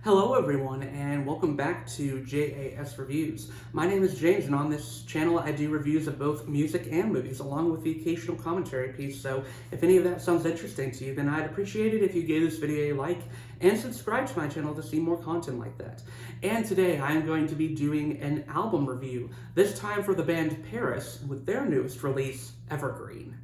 Hello everyone and welcome back to JAS Reviews. My name is James and on this channel I do reviews of both music and movies along with the occasional commentary piece, so if any of that sounds interesting to you then I'd appreciate it if you gave this video a like and subscribe to my channel to see more content like that. And today I am going to be doing an album review, this time for the band PVRIS with their newest release, Evergreen.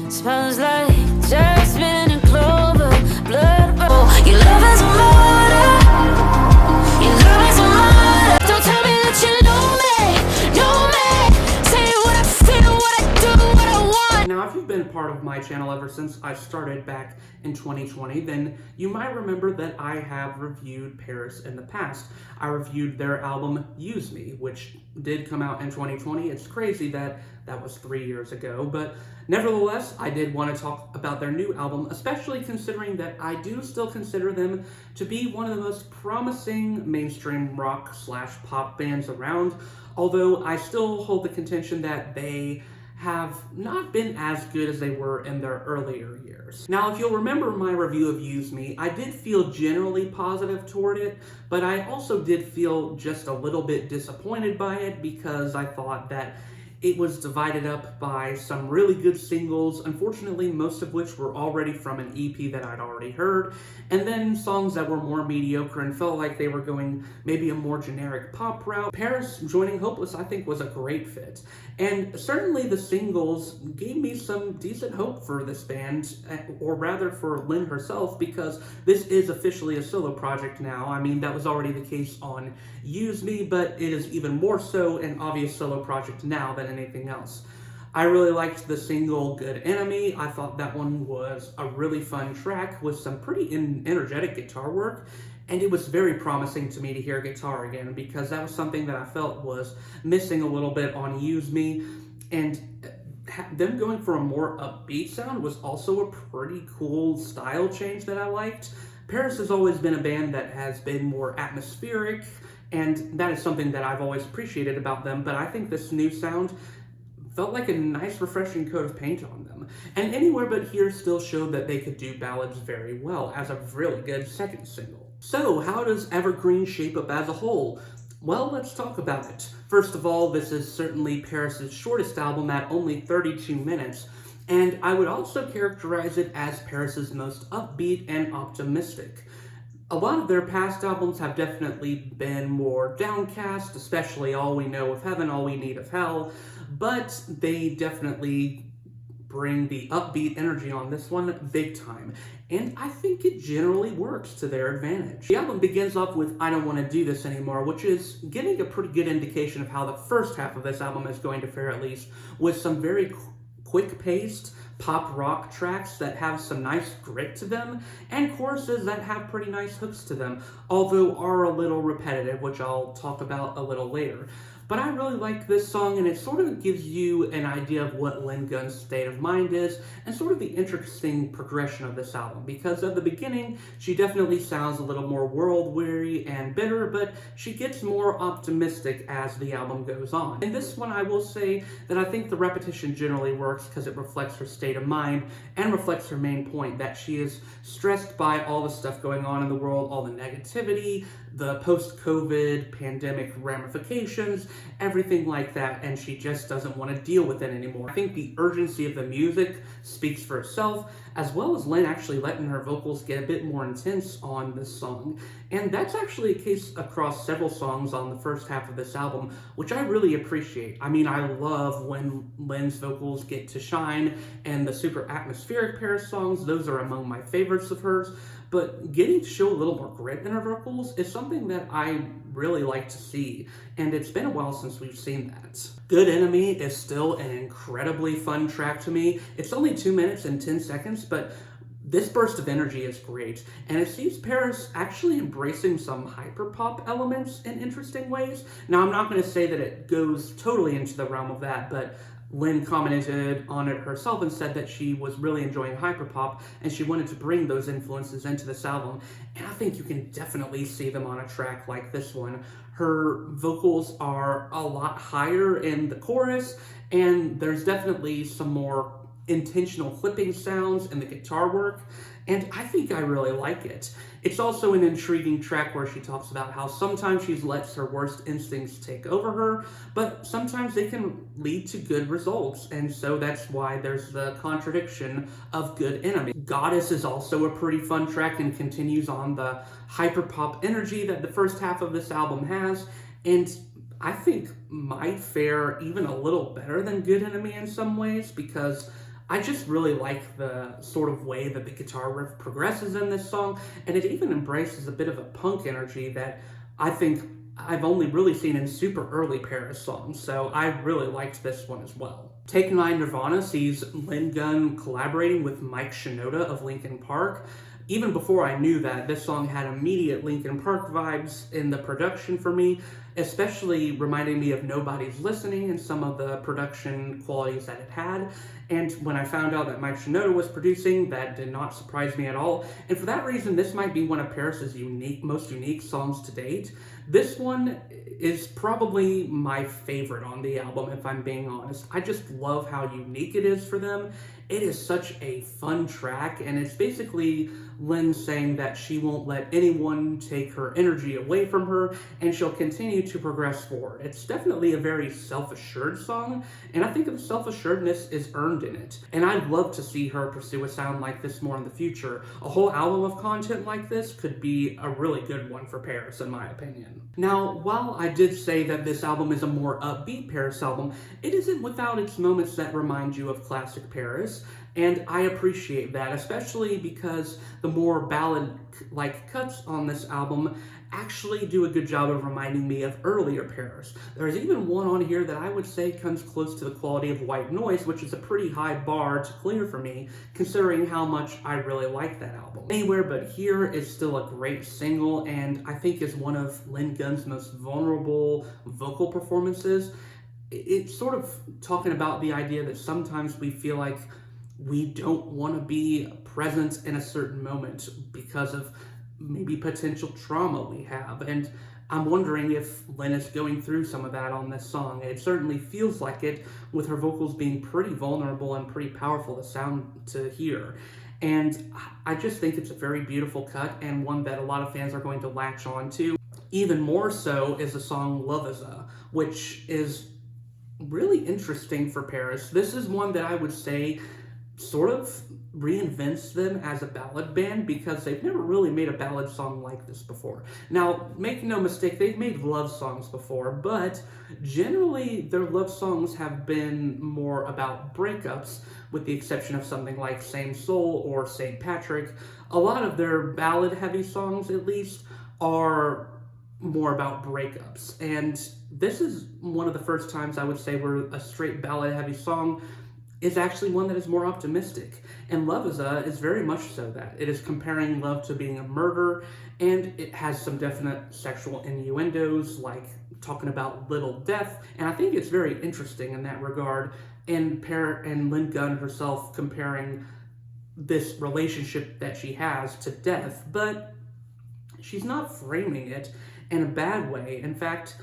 Smells like jasmine and clover, blood. Oh, your love is murder. Your love is murder. Don't tell me that you know me. Say what I feel, what I do, what I want. Now, if you've been part of my channel ever since I started back in 2020, then you might remember that I have reviewed PVRIS in the past. I reviewed their album Use Me, which did come out in 2020. It's crazy that that was 3 years ago, but nevertheless, I did want to talk about their new album, especially considering that I do still consider them to be one of the most promising mainstream rock/pop bands around, although I still hold the contention that they have not been as good as they were in their earlier years. Now, if you'll remember my review of Use Me, I did feel generally positive toward it, but I also did feel just a little bit disappointed by it because I thought that it was divided up by some really good singles, unfortunately most of which were already from an EP that I'd already heard, and then songs that were more mediocre and felt like they were going maybe a more generic pop route. PVRIS joining Hopeless I think was a great fit, and certainly the singles gave me some decent hope for this band, or rather for Lynn herself, because this is officially a solo project now. I mean, that was already the case on Use Me, but it is even more so an obvious solo project now than anything else. I really liked the single Good Enemy. I thought that one was a really fun track with some pretty energetic guitar work, and it was very promising to me to hear guitar again because that was something that I felt was missing a little bit on Use Me, and them going for a more upbeat sound was also a pretty cool style change that I liked. PVRIS has always been a band that has been more atmospheric, and that is something that I've always appreciated about them, but I think this new sound felt like a nice refreshing coat of paint on them. And Anywhere But Here still showed that they could do ballads very well as a really good second single. So how does Evergreen shape up as a whole? Well, let's talk about it. First of all, this is certainly PVRIS' shortest album at only 32 minutes, and I would also characterize it as PVRIS' most upbeat and optimistic. A lot of their past albums have definitely been more downcast, especially All We Know of Heaven, All We Need of Hell, but they definitely bring the upbeat energy on this one big time, and I think it generally works to their advantage. The album begins off with I Don't Want to Do This Anymore, which is giving a pretty good indication of how the first half of this album is going to fare, at least, with some very quick-paced pop rock tracks that have some nice grit to them, and choruses that have pretty nice hooks to them, although are a little repetitive, which I'll talk about a little later. But I really like this song, and it sort of gives you an idea of what Lynn Gunn's state of mind is, and sort of the interesting progression of this album, because at the beginning, she definitely sounds a little more world-weary and bitter, but she gets more optimistic as the album goes on. In this one, I will say that I think the repetition generally works because it reflects her state of mind, and reflects her main point, that she is stressed by all the stuff going on in the world, all the negativity, the post-COVID pandemic ramifications, everything like that, and she just doesn't want to deal with it anymore. I think the urgency of the music speaks for itself, as well as Lynn actually letting her vocals get a bit more intense on this song. And that's actually a case across several songs on the first half of this album, which I really appreciate. I mean, I love when Lynn's vocals get to shine, and the super atmospheric PVRIS songs, those are among my favorites of hers, but getting to show a little more grit in her vocals is something that I really like to see, and it's been a while since we've seen that. Good Enemy is still an incredibly fun track to me. It's only 2 minutes and 10 seconds, but this burst of energy is great, and it seems PVRIS actually embracing some hyperpop elements in interesting ways. Now, I'm not going to say that it goes totally into the realm of that, but Lynn commented on it herself and said that she was really enjoying hyperpop and she wanted to bring those influences into this album, and I think you can definitely see them on a track like this one. Her vocals are a lot higher in the chorus, and there's definitely some more intentional clipping sounds and the guitar work, and I think I really like it. It's also an intriguing track where she talks about how sometimes she lets her worst instincts take over her, but sometimes they can lead to good results, and so that's why there's the contradiction of good enemy. Goddess is also a pretty fun track and continues on the hyperpop energy that the first half of this album has, and I think might fare even a little better than Good Enemy in some ways, because I just really like the sort of way that the guitar riff progresses in this song, and it even embraces a bit of a punk energy that I think I've only really seen in super early PVRIS songs, so I really liked this one as well. Take 9 Nirvana sees Lynn Gunn collaborating with Mike Shinoda of Linkin Park. Even before I knew that, this song had immediate Linkin Park vibes in the production for me, especially reminding me of Nobody's Listening and some of the production qualities that it had. And when I found out that Mike Shinoda was producing, that did not surprise me at all. And for that reason, this might be one of PVRIS's most unique songs to date. This one is probably my favorite on the album, if I'm being honest. I just love how unique it is for them. It is such a fun track, and it's basically Lynn saying that she won't let anyone take her energy away from her, and she'll continue to progress forward. It's definitely a very self-assured song, and I think the self-assuredness is earned in it. And I'd love to see her pursue a sound like this more in the future. A whole album of content like this could be a really good one for PVRIS, in my opinion. Now, while I did say that this album is a more upbeat PVRIS album, it isn't without its moments that remind you of classic PVRIS, and I appreciate that, especially because the more ballad-like cuts on this album actually do a good job of reminding me of earlier PVRIS. There's even one on here that I would say comes close to the quality of White Noise, which is a pretty high bar to clear for me, considering how much I really like that album. Anywhere But Here is still a great single, and I think is one of Lynn Gunn's most vulnerable vocal performances. It's sort of talking about the idea that sometimes we feel like we don't want to be present in a certain moment because of maybe potential trauma we have. And I'm wondering if Lynn is going through some of that on this song. It certainly feels like it, with her vocals being pretty vulnerable and pretty powerful to hear. And I just think it's a very beautiful cut, and one that a lot of fans are going to latch on to. Even more so is the song Loviza, which is really interesting for PVRIS. This is one that I would say sort of reinvents them as a ballad band, because they've never really made a ballad song like this before. Now, make no mistake, they've made love songs before, but generally their love songs have been more about breakups, with the exception of something like Same Soul or St. Patrick. A lot of their ballad-heavy songs, at least, are more about breakups, and this is one of the first times I would say where a straight ballad-heavy song is actually one that is more optimistic. And Loviza is very much so that. It is comparing love to being a murder, and it has some definite sexual innuendos, like talking about little death, and I think it's very interesting in that regard, and Lynn Gunn herself comparing this relationship that she has to death, but she's not framing it in a bad way. In fact,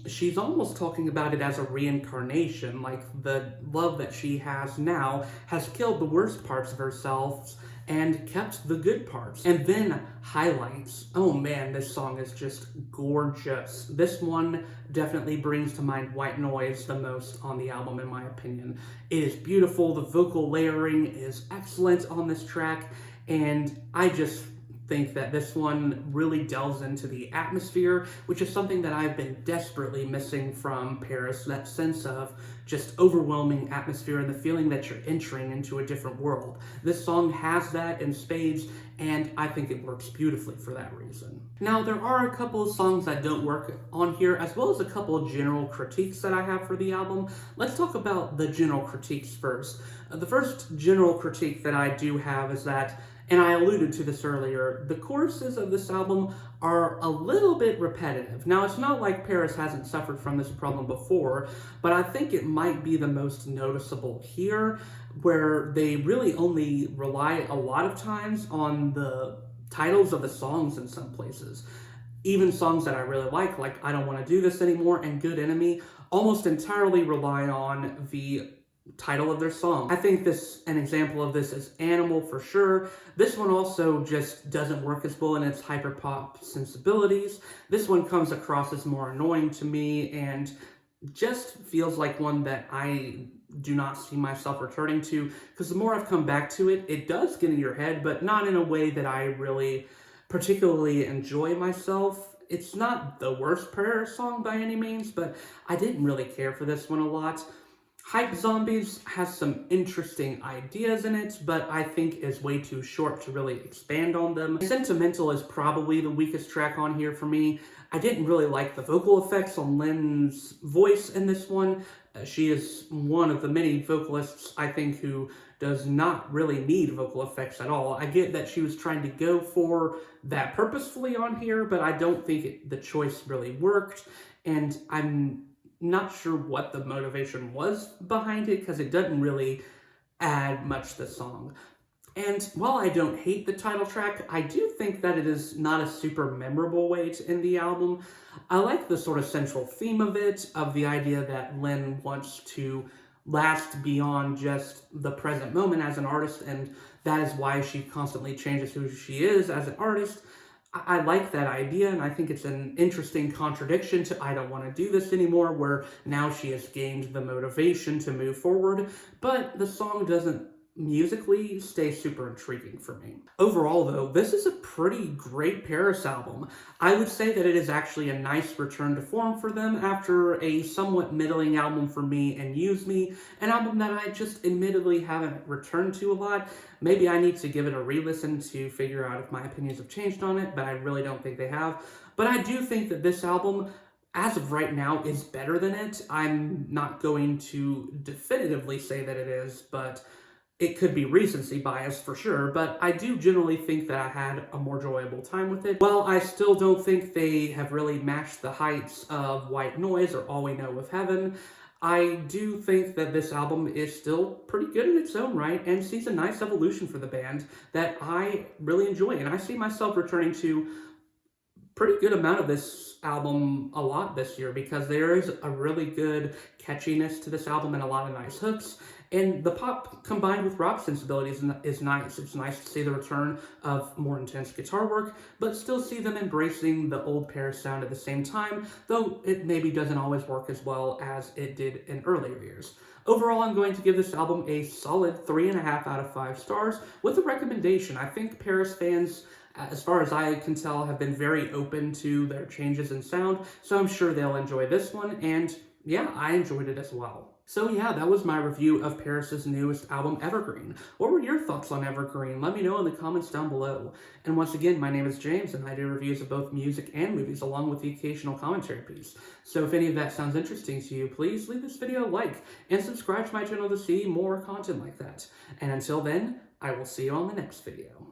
she's almost talking about it as a reincarnation, like the love that she has now has killed the worst parts of herself and kept the good parts. And then highlights. Oh man, this song is just gorgeous. This one definitely brings to mind White Noise the most on the album, in my opinion. It is beautiful. The vocal layering is excellent on this track, and I just think that this one really delves into the atmosphere, which is something that I've been desperately missing from PVRIS, that sense of just overwhelming atmosphere and the feeling that you're entering into a different world. This song has that in spades, and I think it works beautifully for that reason. Now, there are a couple of songs that don't work on here, as well as a couple of general critiques that I have for the album. Let's talk about the general critiques first. The first general critique that I do have is that, and I alluded to this earlier, the choruses of this album are a little bit repetitive. Now, it's not like PVRIS hasn't suffered from this problem before, but I think it might be the most noticeable here, where they really only rely a lot of times on the titles of the songs in some places. Even songs that I really like I Don't Want to Do This Anymore and Good Enemy, almost entirely rely on the title of their song. I think an example of this is Animal for sure. This one also just doesn't work as well in its hyperpop sensibilities. This one comes across as more annoying to me and just feels like one that I do not see myself returning to, because the more I've come back to it, it does get in your head, but not in a way that I really particularly enjoy myself. It's not the worst PVRIS song by any means, but I didn't really care for this one a lot. Hype Zombies has some interesting ideas in it, but I think is way too short to really expand on them. Senti-mental is probably the weakest track on here for me. I didn't really like the vocal effects on Lynn's voice in this one. She is one of the many vocalists, I think, who does not really need vocal effects at all. I get that she was trying to go for that purposefully on here, but I don't think the choice really worked, and I'm not sure what the motivation was behind it, because it doesn't really add much to the song. And while I don't hate the title track, I do think that it is not a super memorable way to end the album. I like the sort of central theme of it, of the idea that Lynn wants to last beyond just the present moment as an artist, and that is why she constantly changes who she is as an artist. I like that idea, and I think it's an interesting contradiction to I don't want to do this anymore, where now she has gained the motivation to move forward, but the song doesn't musically stay super intriguing for me. Overall though, this is a pretty great PVRIS album. I would say that it is actually a nice return to form for them after a somewhat middling album for me and Use Me, an album that I just admittedly haven't returned to a lot. Maybe I need to give it a re-listen to figure out if my opinions have changed on it, but I really don't think they have. But I do think that this album, as of right now, is better than it. I'm not going to definitively say that it is, but it could be recency bias for sure, but I do generally think that I had a more enjoyable time with it. While I still don't think they have really matched the heights of White Noise or All We Know of Heaven, I do think that this album is still pretty good in its own right and sees a nice evolution for the band that I really enjoy, and I see myself returning to pretty good amount of this album a lot this year, because there is a really good catchiness to this album and a lot of nice hooks, and the pop combined with rock sensibilities is nice. It's nice to see the return of more intense guitar work, but still see them embracing the old PVRIS sound at the same time, though it maybe doesn't always work as well as it did in earlier years. Overall, I'm going to give this album a solid 3.5 out of 5 stars with a recommendation. I think PVRIS fans, as far as I can tell, have been very open to their changes in sound, so I'm sure they'll enjoy this one, and yeah, I enjoyed it as well. So yeah, that was my review of PVRIS's newest album, Evergreen. What were your thoughts on Evergreen? Let me know in the comments down below. And once again, my name is James, and I do reviews of both music and movies, along with the occasional commentary piece. So if any of that sounds interesting to you, please leave this video a like, and subscribe to my channel to see more content like that. And until then, I will see you on the next video.